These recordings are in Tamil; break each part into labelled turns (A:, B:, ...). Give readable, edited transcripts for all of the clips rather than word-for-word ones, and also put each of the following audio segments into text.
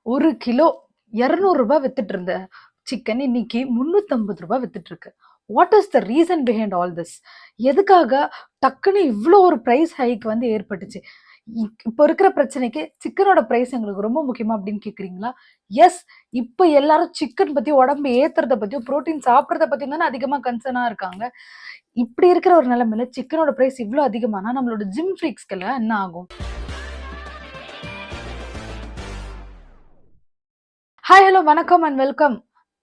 A: 1 கிலோ ரூ. 200 வித்துட்டு இருந்த சிக்கன் இன்னைக்கு ரூ. 350 வித்துட்டு இருக்கு. What is the reason behind all this? எதுக்காக டக்குன்னு இவ்ளோ ஒரு பிரைஸ் ஹைக் வந்து ஏற்பட்டுச்சு? இப்போ இருக்கிற பிரச்சனைக்கு சிக்கனோட பிரைஸ் எங்களுக்கு ரொம்ப முக்கியமா அப்படின்னு கேக்குறீங்களா? எஸ். இப்ப எல்லாரும் சிக்கன் பத்தி, உடம்பு ஏத்துறத பத்தியும், புரோட்டீன் சாப்பிடுறத பத்தியும் தானே அதிகமா கன்சர்னா இருக்காங்க. இப்படி இருக்கிற ஒரு நிலைமையில சிக்கனோட பிரைஸ் இவ்ளோ அதிகமானா நம்மளோட ஜிம் ஃப்ரீக்ஸ்க்கெல்லாம் என்ன ஆகும்? ஹாய், ஹலோ, வணக்கம் and welcome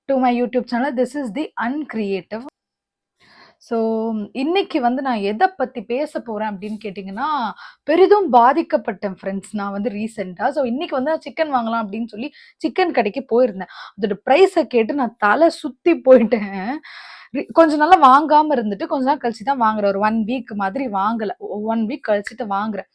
A: to my YouTube channel. This is the uncreative. So இன்னைக்கு வந்து நான் எதை பத்தி பேச போறேன் அப்படின்னு கேட்டிங்கன்னா, பெரிதும் பாதிக்கப்பட்டேன் ஃப்ரெண்ட்ஸ். நான் வந்து ரீசென்ட்டா. ஸோ இன்னைக்கு வந்து நான் சிக்கன் வாங்கலாம் அப்படின்னு சொல்லி சிக்கன் கடைக்கு போயிருந்தேன். அதோட பிரைஸ கேட்டு நான் தலை சுத்தி போயிட்டேன். கொஞ்ச நாளா வாங்காம இருந்துட்டு, கொஞ்ச நாள் கழிச்சு தான் வாங்குறேன். ஒரு 1 வீக் மாதிரி வாங்கல. 1 வீக் கழிச்சுட்டு வாங்குறேன்.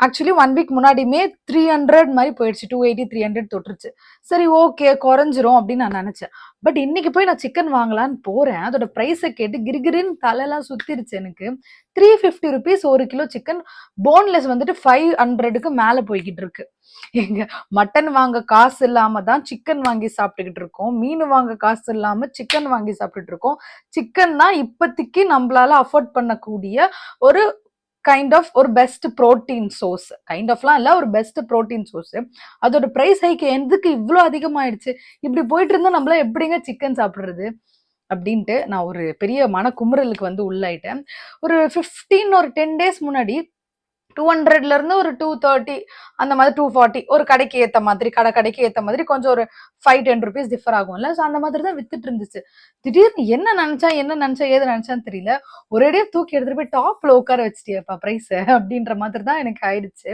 A: ஆக்சுவலி 1 வீக் முன்னாடியுமே 300 மாரி போயிடுச்சு. 280, 300 தொட்டுருச்சு. சரி, ஓகே, குறைஞ்சிரும் அப்படின்னு நான் நெனச்சேன். பட் இன்னைக்கு போய் நான் சிக்கன் வாங்கலான்னு போறேன். அதோட பிரைஸ கேட்டு கிறுகிறுன்னு தலைலாம் சுத்திருச்சு எனக்கு. ₹350 1 கிலோ சிக்கன். போன்லெஸ் வந்துட்டு 500க்கு மேல போய்க்கிட்டு இருக்கு. எங்க மட்டன் வாங்க காசு இல்லாம தான் சிக்கன் வாங்கி சாப்பிட்டுக்கிட்டு இருக்கோம். மீன் வாங்க காசு இல்லாம சிக்கன் வாங்கி சாப்பிட்டுட்டு இருக்கோம். சிக்கன் தான் இப்பத்திக்கு நம்மளால அஃபோர்ட் பண்ணக்கூடிய ஒரு கைண்ட் ஆஃப் ஒரு பெஸ்ட் புரோட்டீன் சோர்ஸ். கைண்ட் ஆஃப்லாம் இல்ல, ஒரு பெஸ்ட் புரோட்டீன் சோர்ஸ். அதோட பிரைஸ் ஹைக் எதுக்கு இவ்ளோ அதிகமாயிடுச்சு? இப்படி போயிட்டு இருந்தா நம்மளால எப்படிங்க சிக்கன் சாப்பிடுறது? அப்படின்ட்டு நான் ஒரு பெரிய மனக்குமுறலுக்கு வந்து உள்ளாயிட்டேன். ஒரு 15 ஒரு 10 டேஸ் முன்னாடி 200ல இருந்து ஒரு 230 அந்த மாதிரி 240 ஒரு கடைக்கு ஏத்த மாதிரி, கடைக்கு ஏத்த மாதிரி கொஞ்சம் ஒரு 5, ₹10 டிஃபர் ஆகும்ல. ஸோ அந்த மாதிரி தான் வித்துட்டு இருந்துச்சு. திடீர்னு என்ன நினைச்சேன், ஏது நினைச்சேன்னு தெரியல. ஒரேடியா தூக்கி எடுத்துட்டு போய் டாப்ல உட்கார வச்சுட்டியேப்பா பிரைஸ அப்படின்ற மாதிரி தான் எனக்கு ஆயிடுச்சு.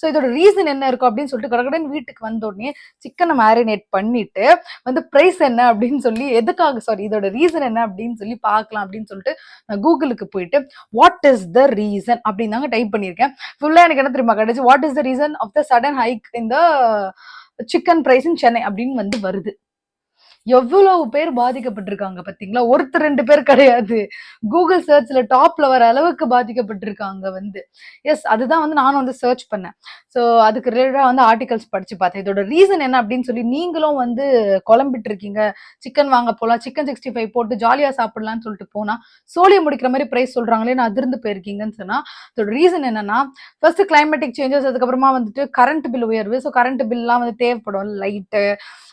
A: ஸோ இதோட ரீசன் என்ன இருக்கும் அப்படின்னு சொல்லிட்டு கடகடன்னு வீட்டுக்கு வந்த உடனே சிக்கன மேரினேட் பண்ணிட்டு வந்து பிரைஸ் என்ன அப்படின்னு சொல்லி, எதுக்காக சாரி இதோட ரீசன் என்ன அப்படின்னு சொல்லி பார்க்கலாம் அப்படின்னு சொல்லிட்டு நான் கூகுளுக்கு போயிட்டு வாட் இஸ் த ரீசன் அப்படின்னு தாங்க டைப் பண்ணியிருக்கேன். ஃபுல்லா எனக்கு என்ன தெரியுமா கிடைச்சு? What is the reason of the sudden hike in the chicken price in Chennai அப்படின்னு வந்து வருது. எவ்வளவு பேர் பாதிக்கப்பட்டிருக்காங்க பாத்தீங்களா? ஒருத்தர் 2 பேர் கிடையாது. கூகுள் சர்ச்ல டாப்ல வர அளவுக்கு பாதிக்கப்பட்டிருக்காங்க வந்து. எஸ், அதுதான் வந்து நானும் வந்து சர்ச் பண்ணேன். ஸோ அதுக்கு ரிலேட்டடா வந்து ஆர்டிகல்ஸ் படிச்சு பார்த்தேன். இதோட ரீசன் என்ன அப்படின்னு சொல்லி நீங்களும் வந்து குழம்பிட்டு இருக்கீங்க. சிக்கன் வாங்க போலாம், சிக்கன் 65 போட்டு ஜாலியா சாப்பிடலாம்னு சொல்லிட்டு போனா, சோழிய முடிக்கிற மாதிரி பிரைஸ் சொல்றாங்களேன்னு அதிர்ந்து போயிருக்கீங்கன்னு சொன்னா, இதோட ரீசன் என்னன்னா, ஃபர்ஸ்ட் கிளைமேட்டிக் சேஞ்சஸ், அதுக்கப்புறமா வந்துட்டு கரண்ட் பில் உயர்வு. ஸோ கரண்ட் பில்லாம் வந்து தேவைப்படும், லைட்டு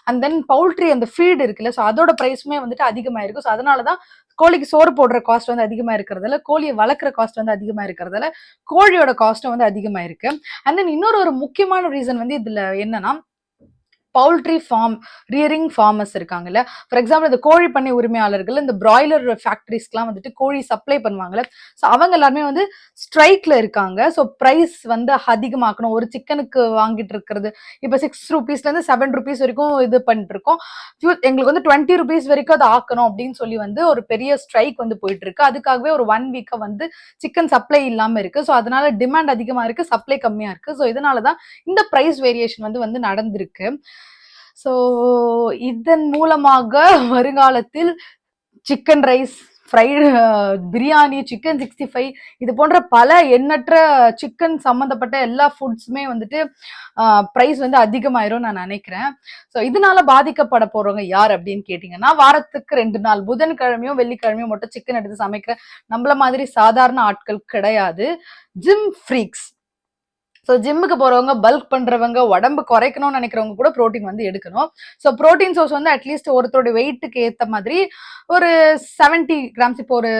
A: அண்ட் தென் பவுல்ட்ரி அந்த ஃபீட் இருக்குல்ல, ஸோ அதோட ப்ரைஸுமே வந்துட்டு அதிகமாயிருக்கு. ஸோ அதனால தான் கோழிக்கு சோறு போடுற காஸ்ட் வந்து அதிகமா இருக்கிறதால, கோழியை வளர்க்குற காஸ்ட் வந்து அதிகமா இருக்கிறதால, கோழியோட காஸ்ட்டும் வந்து அதிகமா இருக்கு. அண்ட் தென் இன்னொரு ஒரு முக்கியமான ரீசன் வந்து இதுல என்னன்னா, பவுல்ட்ரி ஃபார்ம் ரியரிங் ஃபார்மர்ஸ் இருக்காங்கல்ல. ஃபார் எக்ஸாம்பிள் இந்த கோழி பண்ணை உரிமையாளர்கள் இந்த பிராய்லர் ஃபேக்டரிஸ்க்குலாம் வந்துட்டு கோழி சப்ளை பண்ணுவாங்கல்ல. ஸோ அவங்க எல்லாருமே வந்து ஸ்ட்ரைக்ல இருக்காங்க. ஸோ பிரைஸ் வந்து அதிகமாக்கணும். ஒரு சிக்கனுக்கு வாங்கிட்டு இருக்கிறது இப்போ ₹6ல இருந்து ₹7 வரைக்கும் இது பண்ணிட்டு இருக்கோம். எங்களுக்கு வந்து ₹20 வரைக்கும் அதை ஆக்கணும் அப்படின்னு சொல்லி வந்து ஒரு பெரிய ஸ்ட்ரைக் வந்து போயிட்டு இருக்கு. அதுக்காகவே ஒரு 1 வீக்கா வந்து சிக்கன் சப்ளை இல்லாம இருக்கு. ஸோ அதனால டிமாண்ட் அதிகமா இருக்கு, சப்ளை கம்மியா இருக்கு. ஸோ இதனாலதான் இந்த பிரைஸ் வேரியேஷன் வந்து நடந்திருக்கு. ஸோ இதன் மூலமாக வருங்காலத்தில் chicken rice, fried biryani, chicken 65 இது போன்ற பல எண்ணற்ற சிக்கன் சம்பந்தப்பட்ட எல்லா ஃபுட்ஸுமே வந்துட்டு பிரைஸ் வந்து அதிகமாயிரும் நான் நினைக்கிறேன். ஸோ இதனால பாதிக்கப்பட போறவங்க யார் அப்படின்னு கேட்டீங்கன்னா, வாரத்துக்கு 2 நாள் புதன்கிழமையும் வெள்ளிக்கிழமையும் மட்டும் சிக்கன் எடுத்து சமைக்கிற நம்மள மாதிரி சாதாரண ஆட்கள் கிடையாது. Gym freaks. ஸோ ஜிம்முக்கு போறவங்க, பல்க் பண்றவங்க, உடம்பு குறைக்கணும்னு நினைக்கிறவங்க கூட புரோட்டீன் வந்து எடுக்கணும். ஸோ புரோட்டீன் சோர்ஸ் வந்து அட்லீஸ்ட் ஒருத்தரோட வெயிட்டுக்கு ஏத்த மாதிரி ஒரு 70 கிராம்ஸ், இப்போ ஒரு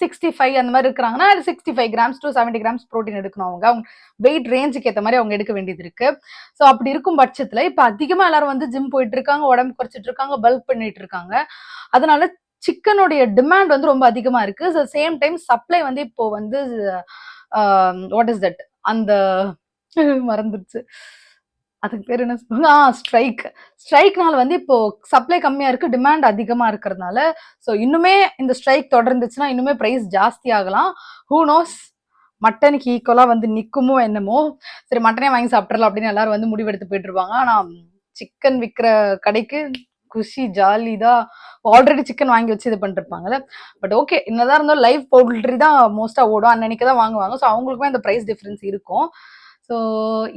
A: 65 அந்த மாதிரி இருக்கிறாங்கன்னா 65 கிராம்ஸ் டு 70 கிராம்ஸ் புரோட்டீன் எடுக்கணும். அவங்க வெயிட் ரேஞ்சுக்கு ஏற்ற மாதிரி அவங்க எடுக்க வேண்டியது இருக்கு. ஸோ அப்படி இருக்கும் பட்சத்துல இப்ப அதிகமா எல்லாரும் வந்து ஜிம் போயிட்டு இருக்காங்க, உடம்பு குறைச்சிட்டு இருக்காங்க, பல்க் பண்ணிட்டு இருக்காங்க. அதனால சிக்கனுடைய டிமாண்ட் வந்து ரொம்ப அதிகமா இருக்கு. சேம் டைம் சப்ளை வந்து இப்போ வந்து வாட் இஸ் தட் அந்த மறந்துருச்சு. அதுக்கு பேர் என்ன சொல்லுவாங்க? ஸ்ட்ரைக். ஸ்ட்ரைக்னால வந்து இப்போ சப்ளை கம்மியா இருக்கு, டிமாண்ட் அதிகமா இருக்கிறதுனால, ஸோ இன்னுமே இந்த ஸ்ட்ரைக் தொடர்ந்துச்சுன்னா இன்னுமே பிரைஸ் ஜாஸ்தி ஆகலாம். Who knows? மட்டனுக்கு ஈக்குவலா வந்து நிக்குமோ என்னமோ. சரி, மட்டனே வாங்கி சாப்பிட்றலாம் அப்படின்னு எல்லாரும் வந்து முடிவெடுத்து போயிட்டு இருப்பாங்க. ஆனா சிக்கன் விற்கிற கடைக்கு குஷி ஜாலி தான். ஆல்ரெடி சிக்கன் வாங்கி வச்சு இது பண்ணிருப்பாங்கல்ல. பட் ஓகே, என்னதான் இருந்தாலும் லைவ் பவுல்ட்ரி தான் மோஸ்டா ஓடும், அன்னன்னைக்கு தான் வாங்குவாங்க. ஸோ அவங்களுக்குமே அந்த பிரைஸ் டிஃபரன்ஸ் இருக்கும். ஸோ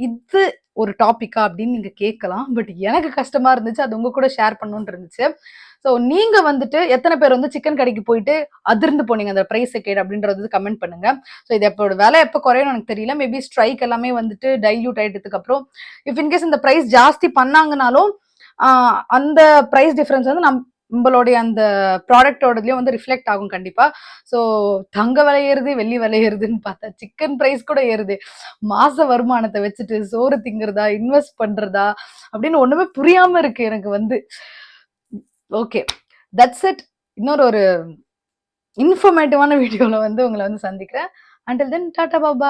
A: இது ஒரு டாபிக்கா அப்படின்னு நீங்க கேட்கலாம். பட் எனக்கு கஷ்டமா இருந்துச்சு. அது உங்க கூட ஷேர் பண்ணணும்னு இருந்துச்சு. ஸோ நீங்க வந்துட்டு எத்தனை பேர் வந்து சிக்கன் கடைக்கு போயிட்டு அதிர்ந்து போனீங்க அந்த பிரைஸ கேட்டு அப்படின்றது கமெண்ட் பண்ணுங்க. ஸோ இது எப்போ விலை எப்போ குறையும்னு எனக்கு தெரியல. மேபி ஸ்ட்ரைக் எல்லாமே வந்துட்டு டைல்யூட் ஆயிட்டதுக்கு அப்புறம் இஃப் இன்கேஸ் இந்த பிரைஸ் ஜாஸ்தி பண்ணாங்கனாலும் அந்த பிரைஸ் டிஃபரன்ஸ் வந்து நம்மளுடைய அந்த ப்ராடக்டோடதுலயும் வந்து ரிஃப்ளெக்ட் ஆகும் கண்டிப்பா. ஸோ தங்க விலை ஏறுது, வெள்ளி விலை ஏறுதுன்னு பார்த்தா சிக்கன் பிரைஸ் கூட ஏறுது. மாச வருமானத்தை வச்சுட்டு சோறு திங்கிறதா, இன்வெஸ்ட் பண்றதா அப்படின்னு ஒண்ணுமே புரியாம இருக்கு எனக்கு வந்து. Okay, that's it. இன்னொரு ஒரு இன்ஃபர்மேட்டிவான வீடியோல வந்து உங்களை வந்து சந்திக்கிறேன். அண்டில் தென் டாடா பாய்.